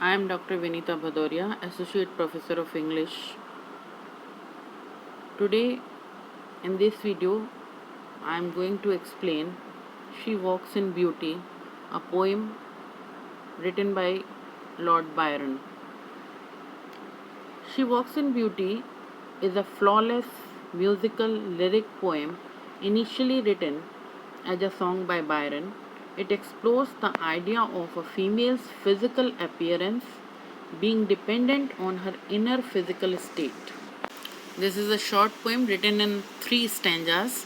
I am Dr. Vinita Bhadoria, Associate Professor of English. Today, in this video, I am going to explain She Walks in Beauty, a poem written by Lord Byron. She Walks in Beauty is a flawless musical lyric poem initially written as a song by Byron. It explores the idea of a female's physical appearance being dependent on her inner physical state. This is a short poem written in 3 stanzas.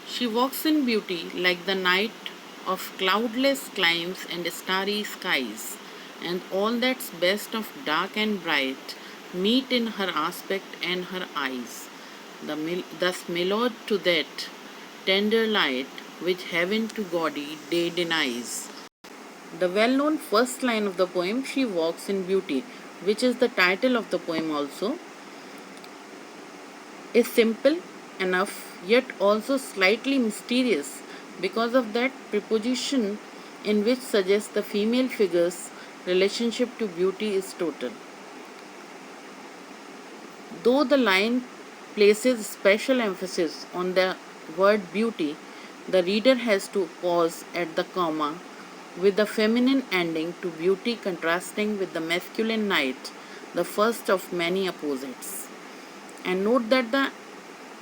She walks in beauty like the night of cloudless climes and starry skies, and all that's best of dark and bright meet in her aspect and her eyes. Thus mellowed to that tender light which heaven to gaudy day denies. The well known first line of the poem, She Walks in Beauty, which is the title of the poem also, is simple enough yet also slightly mysterious because of that preposition in which suggests the female figure's relationship to beauty is total. Though the line places special emphasis on the word beauty, the reader has to pause at the comma with the feminine ending to beauty contrasting with the masculine night, the first of many opposites. And note that the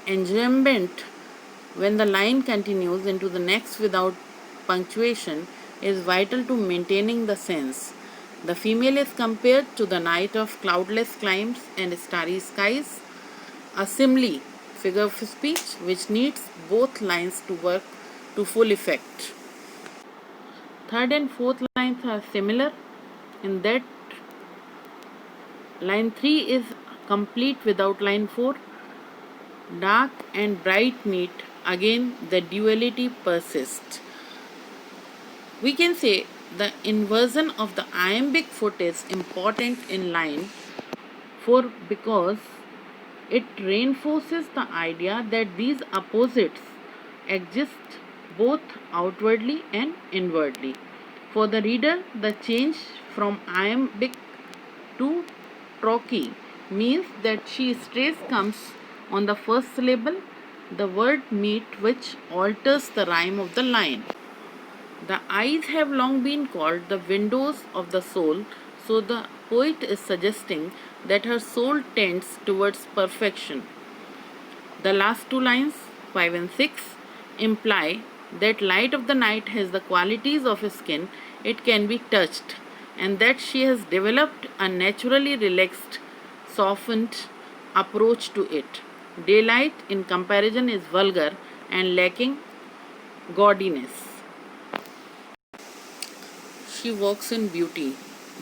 enjambment when the line continues into the next without punctuation is vital to maintaining the sense. The female is compared to the night of cloudless climes and starry skies, a simile, figure of speech, which needs both lines to work to full effect. Third and fourth lines are similar in that line 3 is complete without line 4. Dark and bright meet, again the duality persists. We can say the inversion of the iambic foot is important in line 4 because it reinforces the idea that these opposites exist both outwardly and inwardly. For the reader, the change from iambic to trochee means that she stress comes on the first syllable, the word meet, which alters the rhyme of the line. The eyes have long been called the windows of the soul, so the poet is suggesting that her soul tends towards perfection. The last 2 lines, 5 and 6, imply that light of the night has the qualities of a skin, it can be touched, and that she has developed a naturally relaxed, softened approach to it. Daylight, in comparison, is vulgar and lacking gaudiness. She walks in beauty.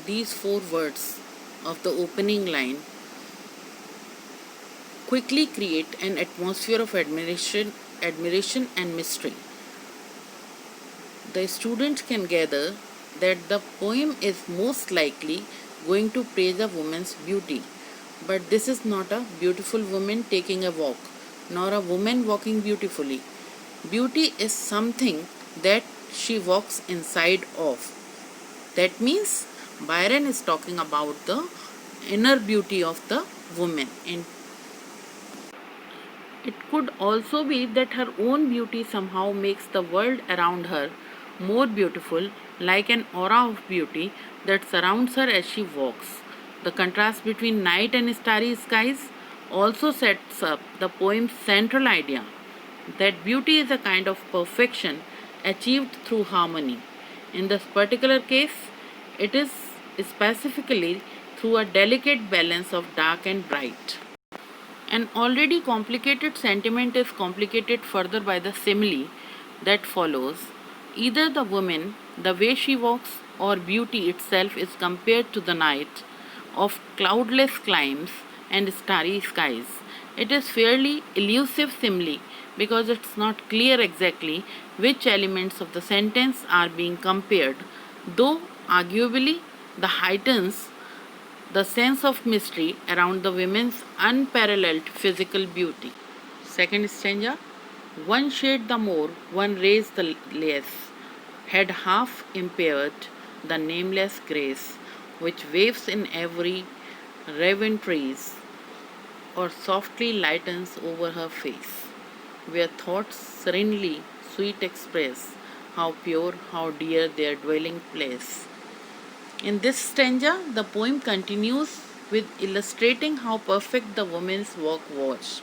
These 4 words of the opening line quickly create an atmosphere of admiration and mystery. The student can gather that the poem is most likely going to praise a woman's beauty. But this is not a beautiful woman taking a walk, nor a woman walking beautifully. Beauty is something that she walks inside of. That means Byron is talking about the inner beauty of the woman. And it could also be that her own beauty somehow makes the world around her more beautiful, like an aura of beauty that surrounds her as she walks. The contrast between night and starry skies also sets up the poem's central idea that beauty is a kind of perfection achieved through harmony. In this particular case, it is specifically through a delicate balance of dark and bright. An already complicated sentiment is complicated further by the simile that follows. Either the woman, the way she walks, or beauty itself is compared to the night of cloudless climes and starry skies. It is fairly elusive simile because it's not clear exactly which elements of the sentence are being compared, though arguably the heightens the sense of mystery around the women's unparalleled physical beauty. Second stanza, one shade the more, one raise the less, head half impaired, the nameless grace which waves in every raven trees or softly lightens over her face, where thoughts serenely sweet express how pure, how dear their dwelling place. In this stanza, the poem continues with illustrating how perfect the woman's work was.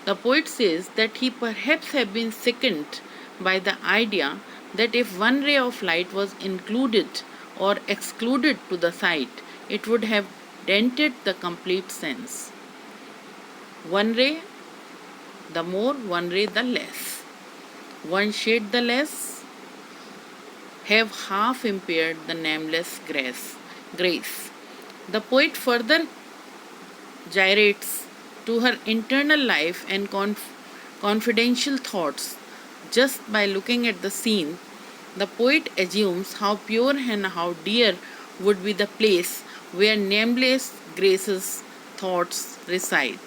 The poet says that he perhaps had been sickened by the idea that if one ray of light was included or excluded to the sight, it would have dented the complete sense. One ray, the more, one ray, the less. One shade, the less, have half impaired the nameless grace. The poet further gyrates to her internal life and confidential thoughts. Just by looking at the scene, the poet assumes how pure and how dear would be the place where nameless Grace's thoughts reside.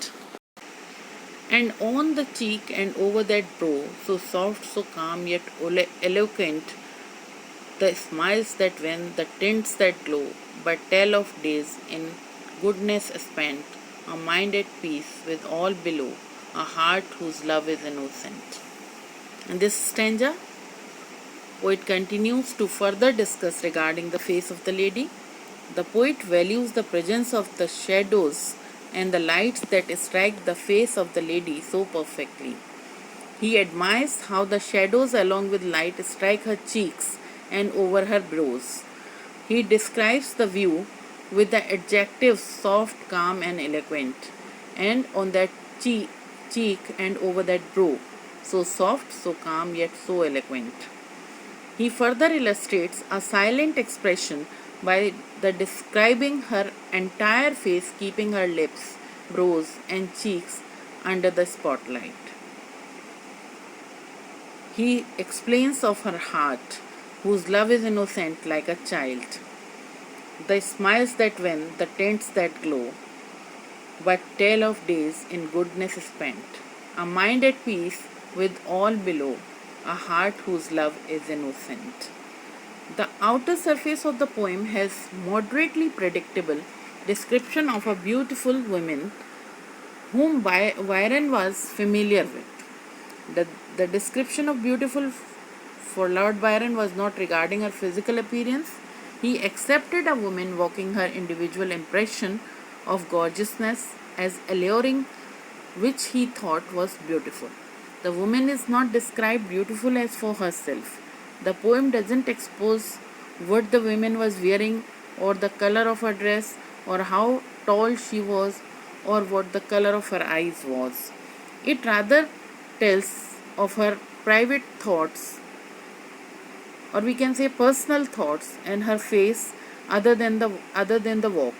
And on the cheek and over that brow, so soft, so calm, yet eloquent, the smiles that win, the tints that glow, but tell of days in goodness spent, a mind at peace with all below, a heart whose love is innocent. In this stanza, poet continues to further discuss regarding the face of the lady. The poet values the presence of the shadows and the lights that strike the face of the lady so perfectly. He admires how the shadows along with light strike her cheeks and over her brows. He describes the view with the adjectives soft, calm, and eloquent, and on that cheek and over that brow, so soft, so calm, yet so eloquent. He further illustrates a silent expression by the describing her entire face, keeping her lips, brows, and cheeks under the spotlight. He explains of her heart, whose love is innocent like a child, the smiles that win, the tints that glow, but tell of days in goodness spent, a mind at peace with all below, a heart whose love is innocent. The outer surface of the poem has moderately predictable description of a beautiful woman whom Byron was familiar with. The description of beautiful for Lord Byron was not regarding her physical appearance. He accepted a woman walking her individual impression of gorgeousness as alluring, which he thought was beautiful. The woman is not described beautiful as for herself. The poem doesn't expose what the woman was wearing or the color of her dress or how tall she was or what the color of her eyes was. It rather tells of her private thoughts, or we can say personal thoughts, and her face other than the walk.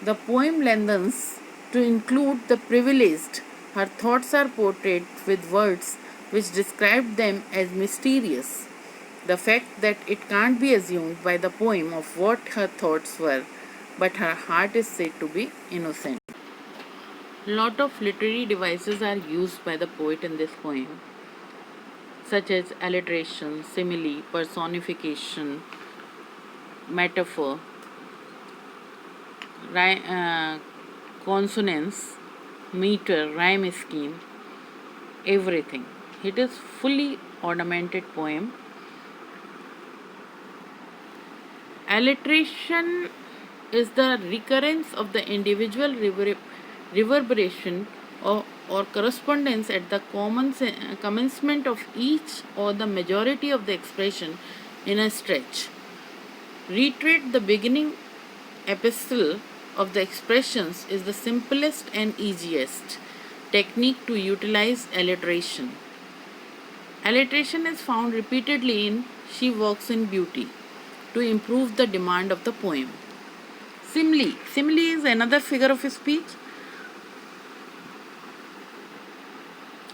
The poem lengthens to include the privileged. Her thoughts are portrayed with words which describe them as mysterious. The fact that it can't be assumed by the poem of what her thoughts were, but her heart is said to be innocent. Lot of literary devices are used by the poet in this poem, such as alliteration, simile, personification, metaphor, consonance, meter, rhyme scheme, everything. It is fully ornamented poem. Alliteration is the recurrence of the individual reverberation or correspondence at the commencement of each or the majority of the expression in a stretch. Reiterate the beginning epistle of the expressions is the simplest and easiest technique to utilize alliteration. Alliteration is found repeatedly in She Walks in Beauty to improve the demand of the poem. Simile. Simile is another figure of speech.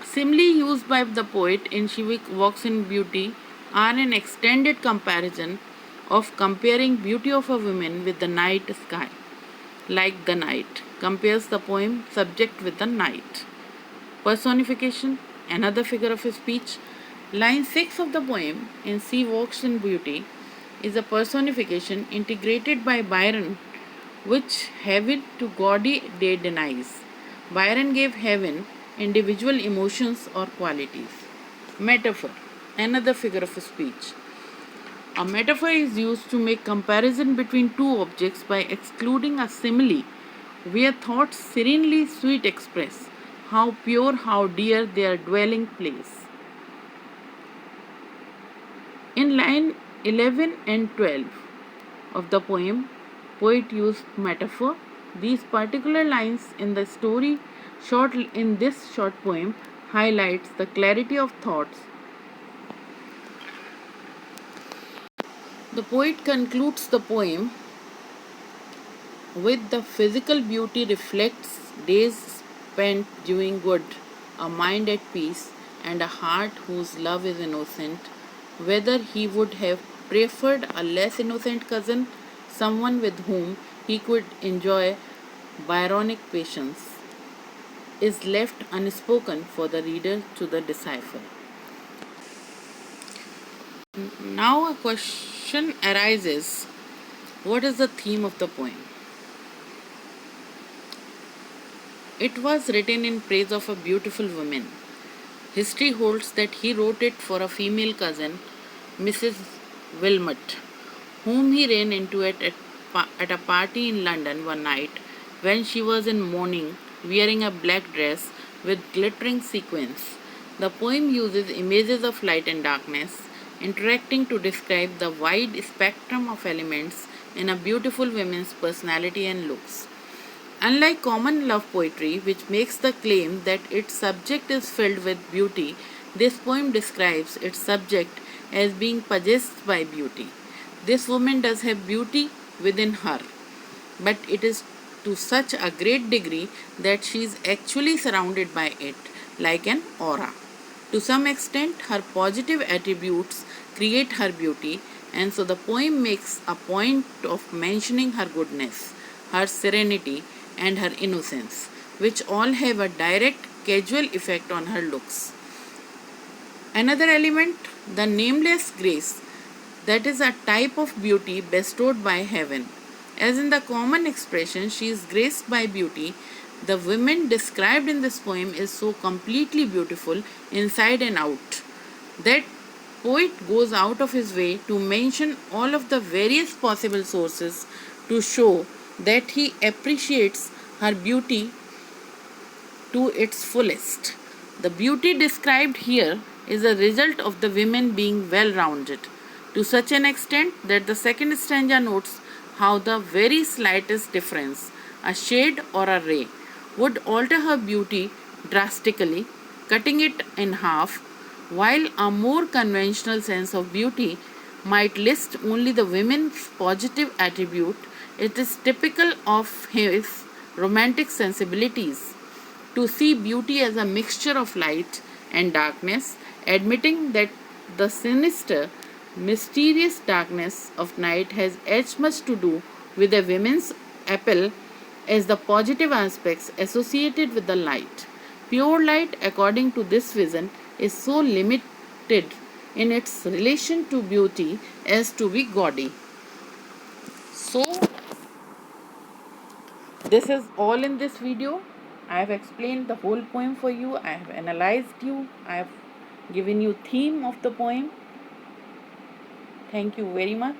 Simile used by the poet in She Walks in Beauty are an extended comparison of comparing beauty of a woman with the night sky. Like the night compares the poem subject with the night. Personification, another figure of speech. Line 6 of the poem in She Walks in Beauty is a personification integrated by Byron which heaven to gaudy day denies. Byron gave heaven individual emotions or qualities. Metaphor, another figure of speech. A metaphor is used to make comparison between two objects by excluding a simile where thoughts serenely sweet express how pure, how dear their dwelling place. In line 11 and 12 of the poem, poet used metaphor. These particular lines in the story short in this short poem highlights the clarity of thoughts. The poet concludes the poem with the physical beauty reflects days spent doing good, a mind at peace, and a heart whose love is innocent. Whether he would have preferred a less innocent cousin, someone with whom he could enjoy Byronic patience, is left unspoken for the reader to decipher. Now a question arises: what is the theme of the poem? It was written in praise of a beautiful woman. History holds that he wrote it for a female cousin, Mrs. Wilmot, whom he ran into at a party in London one night when she was in mourning, wearing a black dress with glittering sequins. The poem uses images of light and darkness, interacting to describe the wide spectrum of elements in a beautiful woman's personality and looks. Unlike common love poetry, which makes the claim that its subject is filled with beauty, this poem describes its subject as being possessed by beauty. This woman does have beauty within her, but it is to such a great degree that she is actually surrounded by it, like an aura. To some extent, her positive attributes create her beauty, and so the poem makes a point of mentioning her goodness, her serenity, and her innocence, which all have a direct causal effect on her looks. Another element, the nameless grace, that is a type of beauty bestowed by heaven. As in the common expression, she is graced by beauty, the woman described in this poem is so completely beautiful inside and out that poet goes out of his way to mention all of the various possible sources to show that he appreciates her beauty to its fullest. The beauty described here is a result of the women being well rounded, to such an extent that the second stanza notes how the very slightest difference, a shade or a ray, would alter her beauty drastically, cutting it in half, while a more conventional sense of beauty might list only the women's positive attribute. It is typical of his romantic sensibilities to see beauty as a mixture of light and darkness, admitting that the sinister, mysterious darkness of night has as much to do with a woman's appeal as the positive aspects associated with the light. Pure light, according to this vision, is so limited in its relation to beauty as to be gaudy. So, this is all in this video. I have explained the whole poem for you. I have analyzed you. I have given you theme of the poem. Thank you very much.